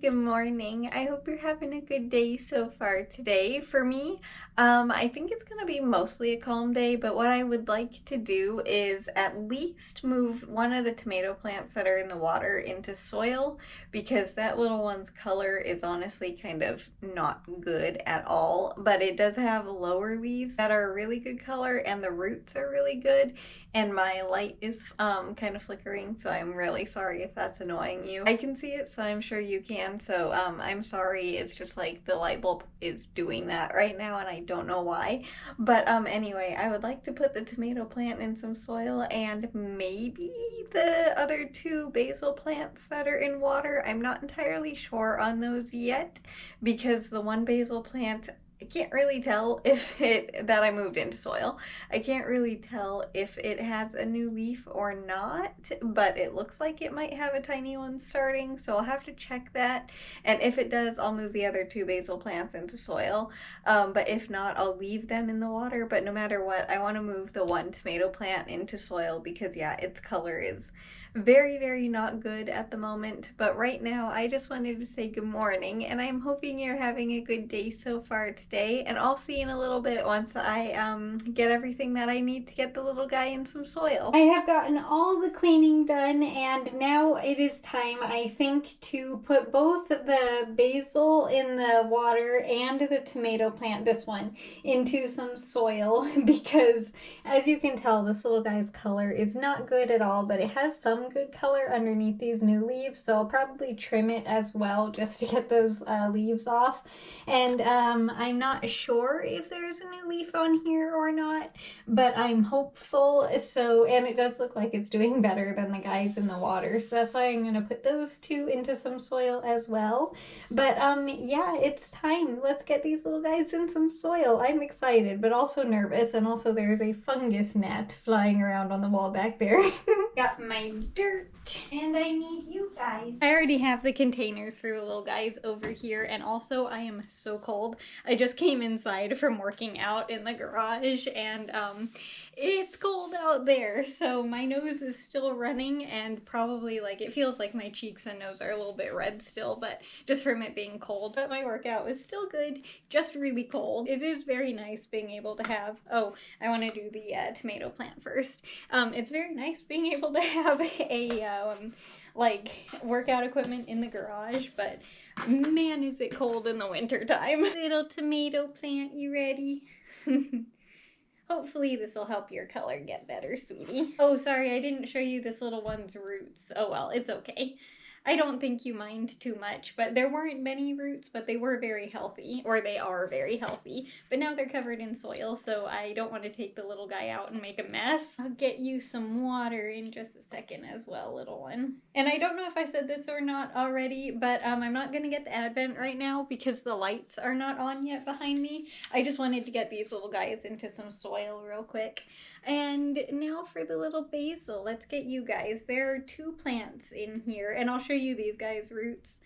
good morning. I hope you're having a good day so far today. For me, I think it's gonna be mostly a calm day, but what I would like to do is at least move one of the tomato plants that are in the water into soil because that little one's color is honestly kind of not good at all, but it does have lower leaves that are a really good color and the roots are really good, and my light is kind of flickering, so I'm really sorry if that's annoying you. I can see it, so I'm sure you can, so I'm sorry. It's just like the light bulb is doing that right now and I don't know why. But anyway, I would like to put the tomato plant in some soil and maybe the other two basil plants that are in water. I'm not entirely sure on those yet because the one basil plant, I can't really tell if that I moved into soil. I can't really tell if it has a new leaf or not, but it looks like it might have a tiny one starting, so I'll have to check that. And if it does, I'll move the other two basil plants into soil. But if not, I'll leave them in the water. But no matter what, I want to move the one tomato plant into soil because, yeah, its color is very, very not good at the moment. But right now, I just wanted to say good morning, and I'm hoping you're having a good day so far today. And I'll see you in a little bit once I get everything that I need to get the little guy in some soil. I have gotten all the cleaning done, and now it is time, I think, to put both the basil in the water and the tomato plant, this one, into some soil because, as you can tell, this little guy's color is not good at all, but it has some good color underneath these new leaves, so I'll probably trim it as well just to get those leaves off. And I'm not sure if there's a new leaf on here or not, but I'm hopeful. So, and it does look like it's doing better than the guys in the water, so that's why I'm gonna put those two into some soil as well. But yeah, it's time. Let's get these little guys in some soil. I'm excited, but also nervous, and also there's a fungus gnat flying around on the wall back there. Got my dirt, and I need you guys. I already have the containers for the little guys over here, and also I am so cold. I just came inside from working out in the garage, and it's cold out there, so my nose is still running, and probably, like, it feels like my cheeks and nose are a little bit red still, but just from it being cold. But my workout was still good, just really cold. It is very nice being able to have, oh, I want to do the tomato plant first. It's very nice being able to have a like workout equipment in the garage, but man, is it cold in the winter time. Little tomato plant, you ready? Hopefully this will help your color get better, sweetie. Oh, sorry, I didn't show you this little one's roots. Oh well, it's okay. I don't think you mind too much, but there weren't many roots, but they were very healthy, or they are very healthy. But now they're covered in soil, so I don't want to take the little guy out and make a mess. I'll get you some water in just a second as well, little one. And I don't know if I said this or not already, but I'm not going to get the Advent right now because the lights are not on yet behind me. I just wanted to get these little guys into some soil real quick. And now for the little basil, let's get you guys. There are two plants in here, and I'll show you these guys' roots.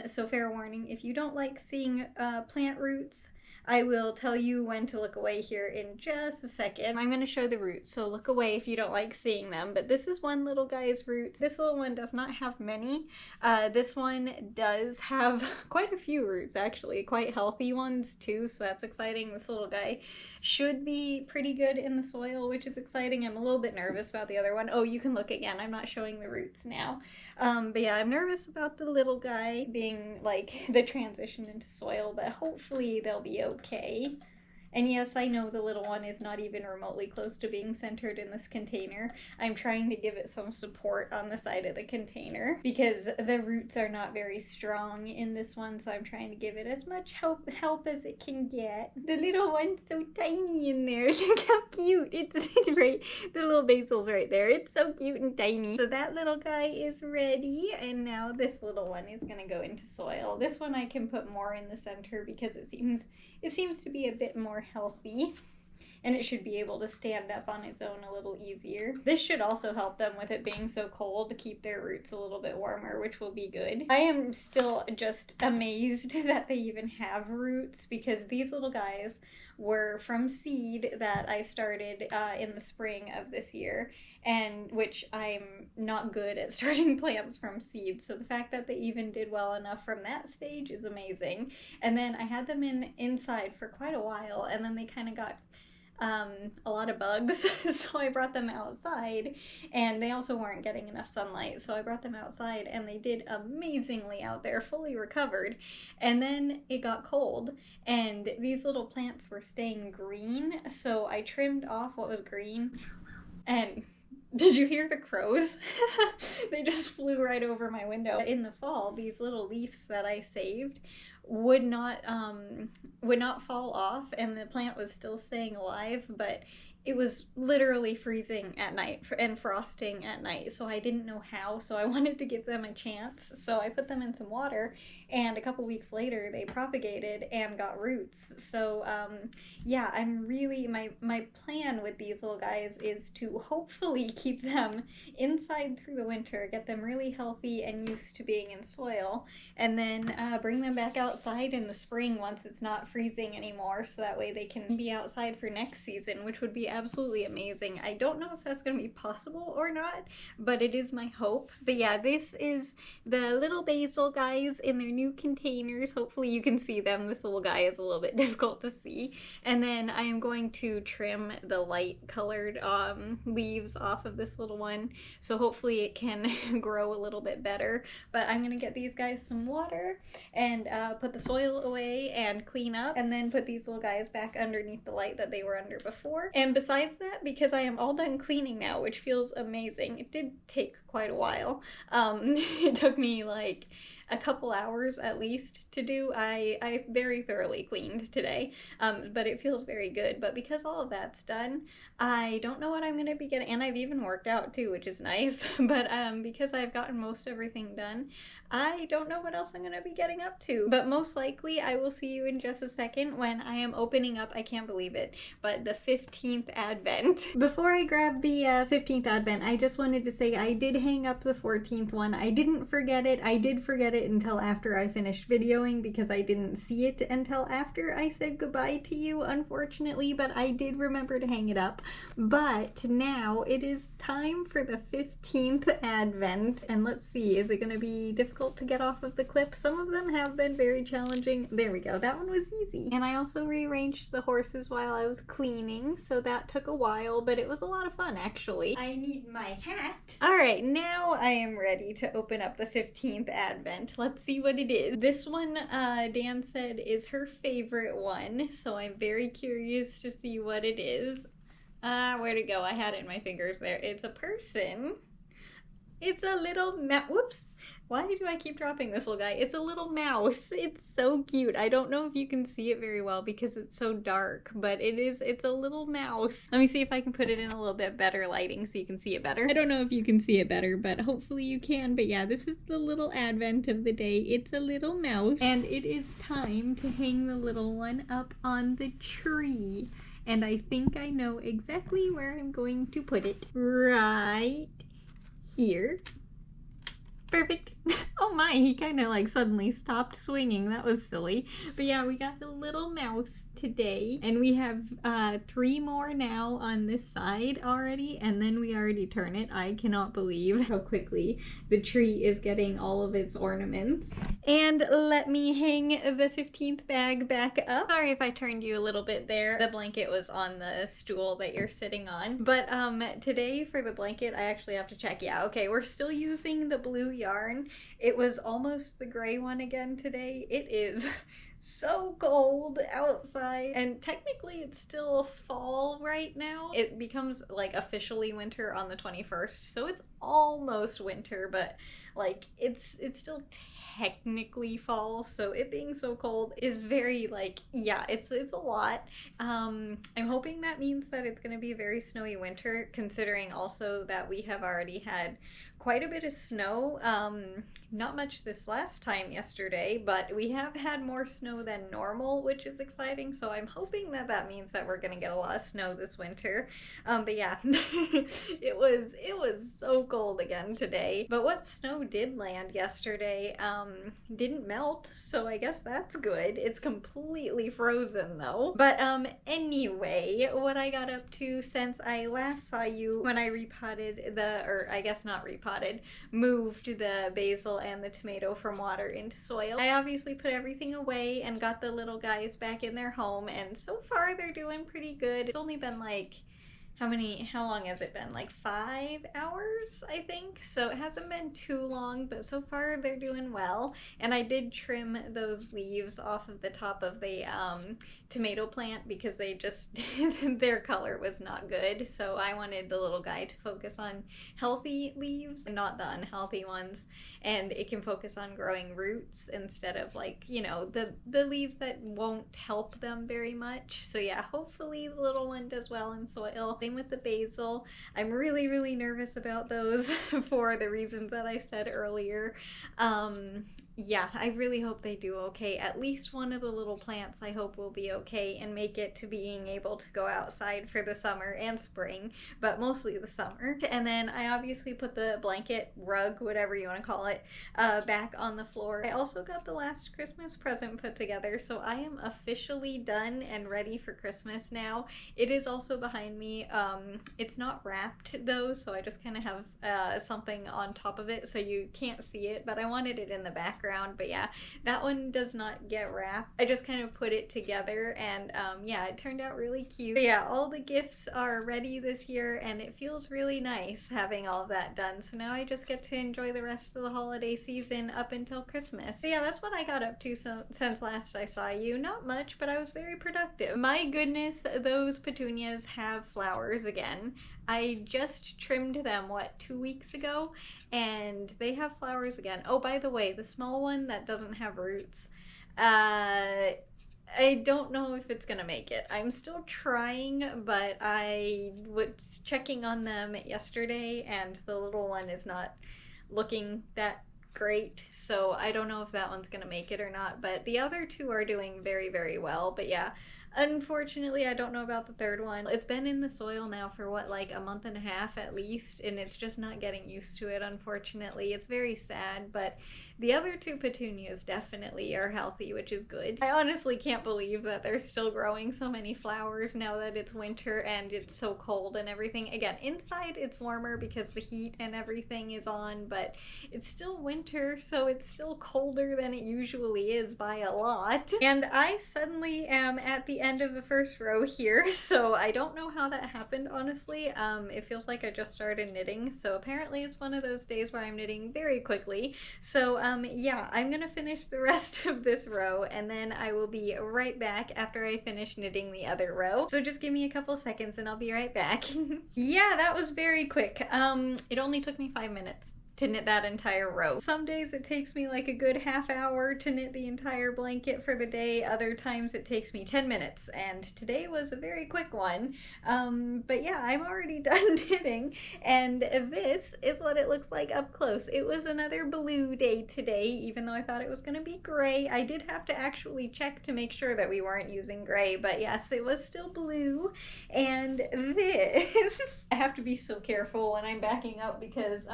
So fair warning, if you don't like seeing plant roots, I will tell you when to look away here in just a second. I'm going to show the roots, so look away if you don't like seeing them. But this is one little guy's roots. This little one does not have many. This one does have quite a few roots, actually. Quite healthy ones, too, so that's exciting. This little guy should be pretty good in the soil, which is exciting. I'm a little bit nervous about the other one. Oh, you can look again. I'm not showing the roots now. But yeah, I'm nervous about the little guy being, like, the transition into soil, but hopefully they'll be okay. And yes, I know the little one is not even remotely close to being centered in this container. I'm trying to give it some support on the side of the container because the roots are not very strong in this one, so I'm trying to give it as much help as it can get. The little one's so tiny in there. Look how cute. It's right, the little basil's right there. It's so cute and tiny. So that little guy is ready, and now this little one is gonna go into soil. This one I can put more in the center because it seems to be a bit more healthy. and it should be able to stand up on its own a little easier. This should also help them with it being so cold to keep their roots a little bit warmer, which will be good. I am still just amazed that they even have roots, because these little guys were from seed that I started in the spring of this year, and which I'm not good at starting plants from seed, so the fact that they even did well enough from that stage is amazing. And then I had them inside for quite a while, and then they kind of got a lot of bugs, so I brought them outside, and they also weren't getting enough sunlight, so I brought them outside, and they did amazingly out there, fully recovered. And then it got cold, and these little plants were staying green, so I trimmed off what was green. And did you hear the crows? They just flew right over my window. In the fall, these little leaves that I saved would not fall off, and the plant was still staying alive, but it was literally freezing at night and frosting at night, so I didn't know how, so I wanted to give them a chance. So I put them in some water, and a couple weeks later they propagated and got roots. So yeah, I'm really, my plan with these little guys is to hopefully keep them inside through the winter, get them really healthy and used to being in soil, and then bring them back outside in the spring once it's not freezing anymore, so that way they can be outside for next season, which would be absolutely amazing. I don't know if that's going to be possible or not, but it is my hope. But yeah, this is the little basil guys in their new containers. Hopefully you can see them. This little guy is a little bit difficult to see. And then I am going to trim the light colored leaves off of this little one, so hopefully it can grow a little bit better. But I'm gonna get these guys some water and put the soil away and clean up, and then put these little guys back underneath the light that they were under before. And besides that, because I am all done cleaning now, which feels amazing, it did take quite a while. It took me like a couple hours at least to do. I very thoroughly cleaned today, but it feels very good. But because all of that's done, I don't know what I'm going to be getting, and I've even worked out too, which is nice. But because I've gotten most everything done, I don't know what else I'm going to be getting up to. But most likely I will see you in just a second when I am opening up, I can't believe it, but the 15th Advent. Before I grab the 15th Advent, I just wanted to say I did hang up the 14th one. I didn't forget it. I did forget it until after I finished videoing, because I didn't see it until after I said goodbye to you, unfortunately, but I did remember to hang it up. But now it is time for the 15th Advent, and let's see, is it going to be difficult to get off of the clip? Some of them have been very challenging. There we go, that one was easy. And I also rearranged the horses while I was cleaning, so that took a while, but it was a lot of fun actually. I need my hat. Alright, now I am ready to open up the 15th Advent. Let's see what it is. This one, Dan said, is her favorite one, so I'm very curious to see what it is. Where'd it go? I had it in my fingers there. It's a person. It's a little whoops. Why do I keep dropping this little guy? It's a little mouse. It's so cute. I don't know if you can see it very well because it's so dark, but it's a little mouse. Let me see if I can put it in a little bit better lighting so you can see it better. I don't know if you can see it better, but hopefully you can. But yeah, this is the little advent of the day. It's a little mouse, and it is time to hang the little one up on the tree. And I think I know exactly where I'm going to put it. Right here. Perfect. Oh my, he kind of like suddenly stopped swinging. That was silly. But yeah, we got the little mouse today, and we have 3 more now on this side already, and then we already turn it. I cannot believe how quickly the tree is getting all of its ornaments. And let me hang the 15th bag back up. Sorry if I turned you a little bit there. The blanket was on the stool that you're sitting on. But today for the blanket, I actually have to check. Yeah, okay, we're still using the blue yarn. It was almost the gray one again today. It is so cold outside, and technically it's still fall right now. It becomes like officially winter on the 21st, so it's almost winter, but like it's still technically fall, so it being so cold is very like, yeah, it's a lot. I'm hoping that means that it's gonna be a very snowy winter, considering also that we have already had quite a bit of snow. Not much this last time yesterday, but we have had more snow than normal, which is exciting. So I'm hoping that that means that we're gonna get a lot of snow this winter. But yeah, it was so cold again today. But what snow did land yesterday didn't melt, so I guess that's good. It's completely frozen though. But anyway, what I got up to since I last saw you when I repotted or I guess not repotted, moved the basil and the tomato from water into soil. I obviously put everything away and got the little guys back in their home, and so far they're doing pretty good. It's only been like how long has it been? Like 5 hours, I think. So it hasn't been too long, but so far they're doing well. And I did trim those leaves off of the top of the tomato plant because they just, their color was not good. So I wanted the little guy to focus on healthy leaves and not the unhealthy ones. And it can focus on growing roots instead of like, the leaves that won't help them very much. So yeah, hopefully the little one does well in soil. Same with the basil. I'm really, really nervous about those for the reasons that I said earlier. Yeah, I really hope they do okay. At least one of the little plants I hope will be okay and make it to being able to go outside for the summer and spring, but mostly the summer. And then I obviously put the blanket, rug, whatever you want to call it, back on the floor. I also got the last Christmas present put together, so I am officially done and ready for Christmas now. It is also behind me. It's not wrapped though, so I just kind of have something on top of it so you can't see it, but I wanted it in the background. But yeah, that one does not get wrapped. I just kind of put it together, and yeah, it turned out really cute. But yeah, all the gifts are ready this year, and it feels really nice having all of that done. So now I just get to enjoy the rest of the holiday season up until Christmas. So yeah, that's what I got up to since last I saw you. Not much, but I was very productive. My goodness, those petunias have flowers again. I just trimmed them, 2 weeks ago? And they have flowers again. Oh, by the way, the small one that doesn't have roots, I don't know if it's gonna make it. I'm still trying, but I was checking on them yesterday, and the little one is not looking that great, so I don't know if that one's gonna make it or not, but the other two are doing very, very well. But yeah, unfortunately, I don't know about the third one. It's been in the soil now for like a month and a half at least, and it's just not getting used to it, unfortunately. It's very sad, but the other two petunias definitely are healthy, which is good. I honestly can't believe that they're still growing so many flowers now that it's winter and it's so cold and everything. Again, inside it's warmer because the heat and everything is on, but it's still winter, so it's still colder than it usually is by a lot. And I suddenly am at the end of the first row here, so I don't know how that happened, honestly. It feels like I just started knitting, so apparently it's one of those days where I'm knitting very quickly. So yeah, I'm gonna finish the rest of this row, and then I will be right back after I finish knitting the other row. So just give me a couple seconds and I'll be right back. Yeah, that was very quick. It only took me 5 minutes to knit that entire row. Some days it takes me like a good half hour to knit the entire blanket for the day. Other times it takes me 10 minutes, and today was a very quick one. But yeah, I'm already done knitting, and this is what it looks like up close. It was another blue day today, even though I thought it was gonna be gray. I did have to actually check to make sure that we weren't using gray, but yes, it was still blue. And this, I have to be so careful when I'm backing up because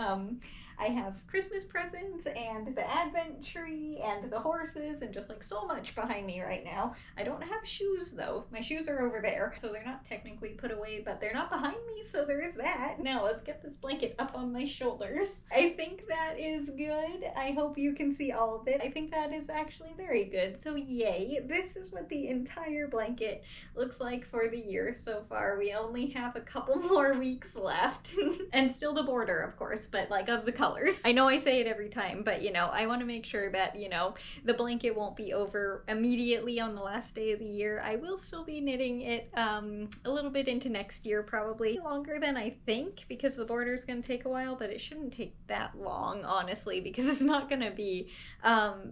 I have Christmas presents and the Advent tree and the horses and just like so much behind me right now. I don't have shoes though. My shoes are over there, so they're not technically put away, but they're not behind me, so there is that. Now let's get this blanket up on my shoulders. I think that is good. I hope you can see all of it. I think that is actually very good. So yay, this is what the entire blanket looks like for the year so far. We only have a couple more weeks left and still the border, of course, but like of the color. colors. I know I say it every time, but you know, I want to make sure that, you know, the blanket won't be over immediately on the last day of the year. I will still be knitting it a little bit into next year, probably longer than I think, because the border is going to take a while, but it shouldn't take that long, honestly, because it's not going to be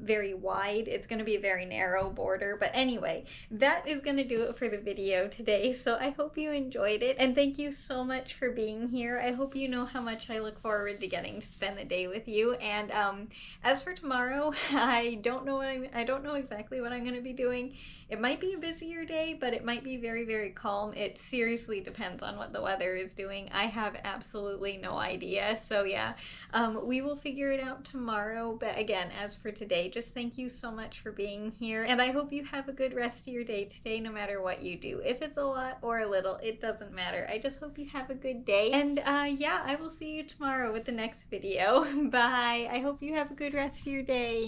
very wide. It's going to be a very narrow border. But anyway, that is going to do it for the video today. So I hope you enjoyed it, and thank you so much for being here. I hope you know how much I look forward to getting to spend the day with you. And as for tomorrow, I don't know exactly what I'm going to be doing. It might be a busier day, but it might be very, very calm. It seriously depends on what the weather is doing. I have absolutely no idea. So yeah, we will figure it out tomorrow. But again, as for today, just thank you so much for being here. And I hope you have a good rest of your day today, no matter what you do. If it's a lot or a little, it doesn't matter. I just hope you have a good day. And yeah, I will see you tomorrow with the next video. Bye. I hope you have a good rest of your day.